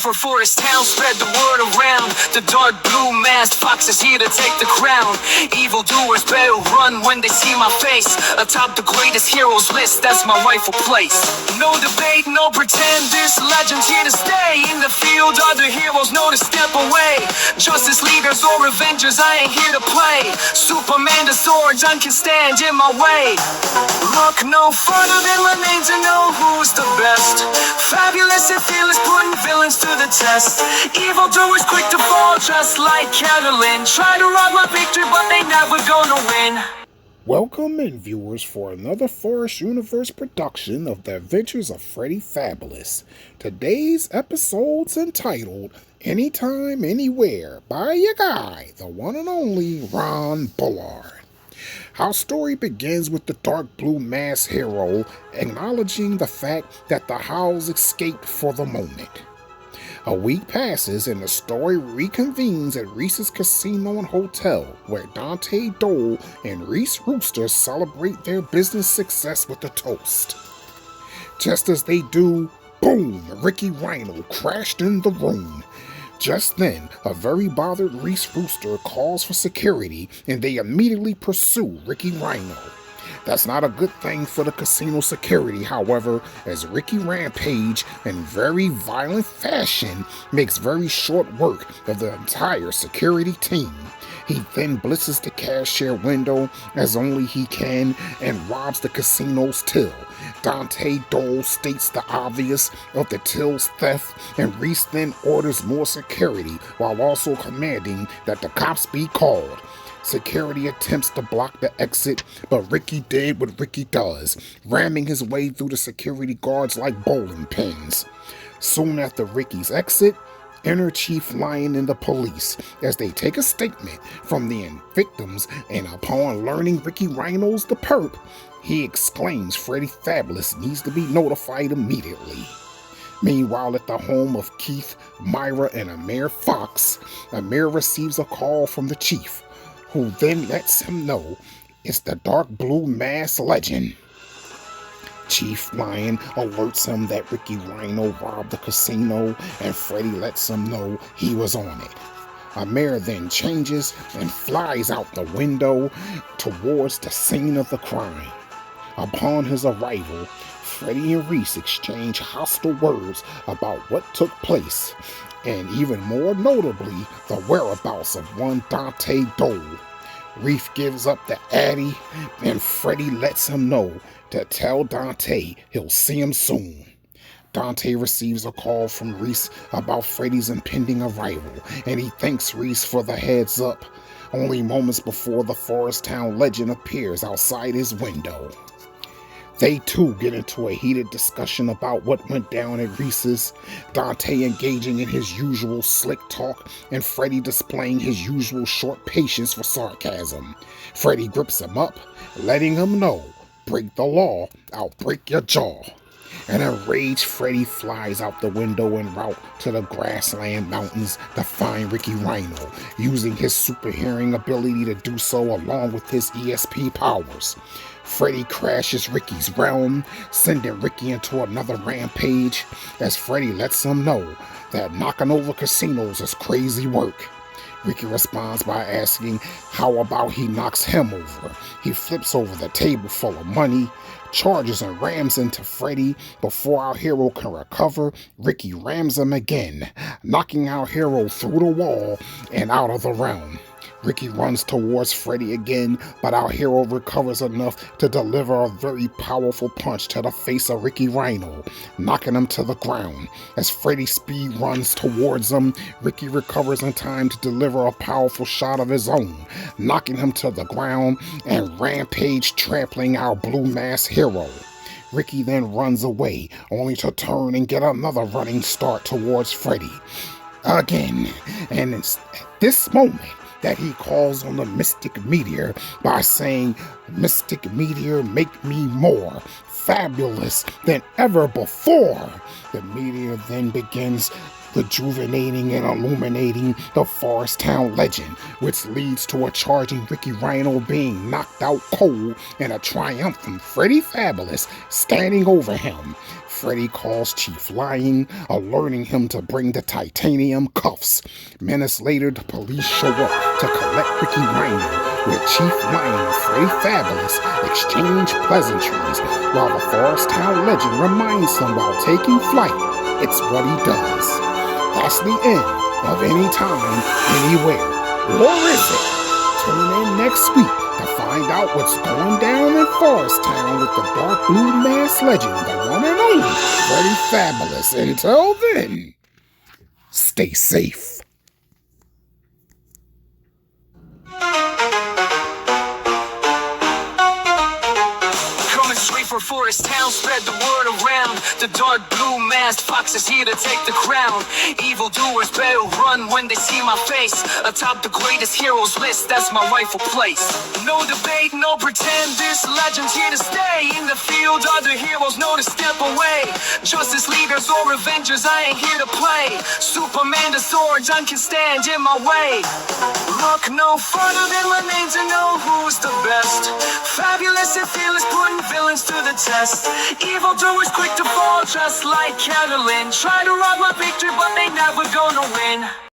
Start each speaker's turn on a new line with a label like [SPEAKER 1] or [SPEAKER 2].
[SPEAKER 1] for Forest Town, spread the word around. The dark blue masked fox is here to take the crown. Evildoers better run when they see my face. Atop the greatest heroes list, that's my rightful place. No debate, no pretend, this legend's here to stay. In the field, other heroes know to step away. Justice Leaguers or Avengers, I ain't here to play. Superman to Thor, none can stand in my way. Look no further than my name to know who's the best. Fabulous and fearless, putting villains to the test. Evildoers quick to fall, just like Catalin. Try to rob my victory, but they never gonna win.
[SPEAKER 2] Welcome in, viewers, for another Forest Universe production of The Adventures of Freddy Fabulous. Today's episode's entitled Anytime, Anywhere by your guy, the one and only Ron Bullard. Our story begins with the dark blue masked hero acknowledging the fact that the Howls escaped for the moment. A week passes and the story reconvenes at Reese's Casino and Hotel, where Dante Dole and Reese Rooster celebrate their business success with a toast. Just as they do, boom, Ricky Rhino crashed in the room. Just then, a very bothered Reese Rooster calls for security and they immediately pursue Ricky Rhino. That's not a good thing for the casino security, however, as Ricky Rampage, in very violent fashion, makes very short work of the entire security team. He then blitzes the cashier window as only he can and robs the casino's till. Dante Dole states the obvious of the till's theft, and Reese then orders more security while also commanding that the cops be called. Security attempts to block the exit, but Ricky did what Ricky does, ramming his way through the security guards like bowling pins. Soon after Ricky's exit, enter Chief Lion and the police as they take a statement from the victims, and upon learning Ricky Rhino's the perp, he exclaims Freddy Fabulous needs to be notified immediately. Meanwhile, at the home of Keith, Myra, and Amir Fox, Amir receives a call from the chief, who then lets him know it's the dark blue masked legend. Chief Lion alerts him that Ricky Rhino robbed the casino, and Freddy lets him know he was on it. Amir then changes and flies out the window towards the scene of the crime. Upon his arrival, Freddy and Reese exchange hostile words about what took place, and even more notably, the whereabouts of one Dante Dole. Reese gives up the Addy, and Freddy lets him know to tell Dante he'll see him soon. Dante receives a call from Reese about Freddy's impending arrival, and he thanks Reese for the heads up, only moments before the Forest Town legend appears outside his window. They too get into a heated discussion about what went down at Reese's, Dante engaging in his usual slick talk and Freddy displaying his usual short patience for sarcasm. Freddy grips him up, letting him know, break the law, I'll break your jaw. An enraged Freddy flies out the window en route to the Grassland Mountains to find Ricky Rhino, using his super hearing ability to do so along with his ESP powers. Freddy crashes Ricky's realm, sending Ricky into another rampage, as Freddy lets him know that knocking over casinos is crazy work. Ricky responds by asking how about he knocks him over. He flips over the table full of money, charges and rams into Freddy. Before our hero can recover, Ricky rams him again, knocking our hero through the wall and out of the realm. Ricky runs towards Freddy again, but our hero recovers enough to deliver a very powerful punch to the face of Ricky Rhino, knocking him to the ground. As Freddy speed runs towards him, Ricky recovers in time to deliver a powerful shot of his own, knocking him to the ground and Rampage trampling our blue masked hero. Ricky then runs away, only to turn and get another running start towards Freddy again, and it's at this moment that he calls on the Mystic Meteor by saying, "Mystic Meteor, make me more fabulous than ever before." The meteor then begins rejuvenating and illuminating the Forest Town legend, which leads to a charging Ricky Rhino being knocked out cold and a triumphant Freddy Fabulous standing over him. Freddy calls Chief Lion, alerting him to bring the titanium cuffs. Minutes later, the police show up to collect Ricky Rhino, where Chief Lion and Freddy Fabulous exchange pleasantries, while the Forest Town legend reminds him while taking flight, it's what he does. That's the end of Anytime, Anywhere. Or is it? Tune in next week to find out what's going down in Forest Town with the dark blue masked legend, the one and only Freddy Fabulous. Until then, stay safe.
[SPEAKER 1] Coming straight for Forest Town, spread the word around. The dark blue masked fox is here to take the crown. Evildoers better run when they see my face. Atop the greatest heroes list, that's my rightful place. No debate, no pretend, this legend's here to stay. In the field, other heroes know to step away. Justice leaders or avengers, I ain't here to play. Superman the sword, none can stand in my way. Look no further than my name to know who's the best. Fabulous and fearless, putting villains to the test. Evildoers quick to fall, just like Catalan. Try to rob my victory, but they never gonna win.